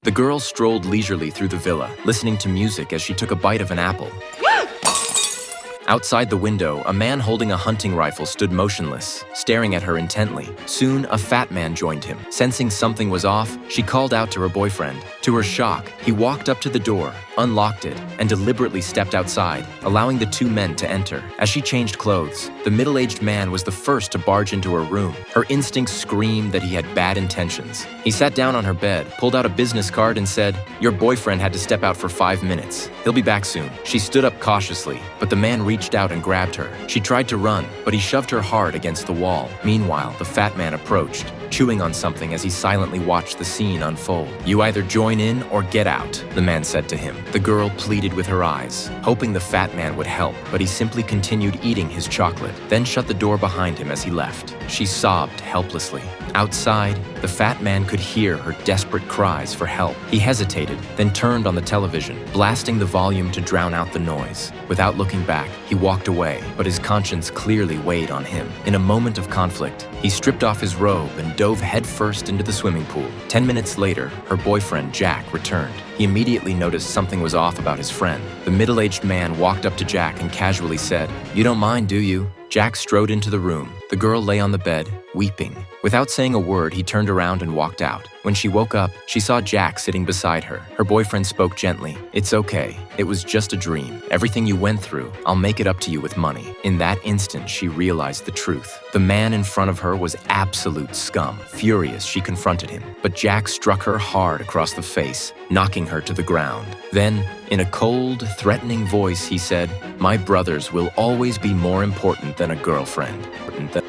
The girl strolled leisurely through the villa, listening to music as she took a bite of an apple. Outside the window, a man holding a hunting rifle stood motionless, staring at her intently. Soon, a fat man joined him. Sensing something was off, she called out to her boyfriend. To her shock, he walked up to the door, unlocked it, and deliberately stepped outside, allowing the two men to enter. As she changed clothes, the middle-aged man was the first to barge into her room. Her instincts screamed that he had bad intentions. He sat down on her bed, pulled out a business card, and said, "Your boyfriend had to step out for 5 minutes. He'll be back soon." She stood up cautiously, but the man reached out and grabbed her. She tried to run, but he shoved her hard against the wall. Meanwhile, the fat man approached, chewing on something as he silently watched the scene unfold. "You either join in or get out," the man said to him. The girl pleaded with her eyes, hoping the fat man would help, but he simply continued eating his chocolate, then shut the door behind him as he left. She sobbed helplessly. Outside, the fat man could hear her desperate cries for help. He hesitated, then turned on the television, blasting the volume to drown out the noise. Without looking back, he walked away, but his conscience clearly weighed on him. In a moment of conflict, he stripped off his robe and dove headfirst into the swimming pool. 10 minutes later, her boyfriend, Jack, returned. He immediately noticed something was off about his friend. The middle-aged man walked up to Jack and casually said, "You don't mind, do you?" Jack strode into the room. The girl lay on the bed, weeping. Without saying a word, he turned around and walked out. When she woke up, she saw Jack sitting beside her. Her boyfriend spoke gently. "It's okay. It was just a dream. Everything you went through, I'll make it up to you with money." In that instant, she realized the truth. The man in front of her was absolute scum. Furious, she confronted him. But Jack struck her hard across the face, knocking her to the ground. Then, in a cold, threatening voice, he said, "My brothers will always be more important than a girlfriend."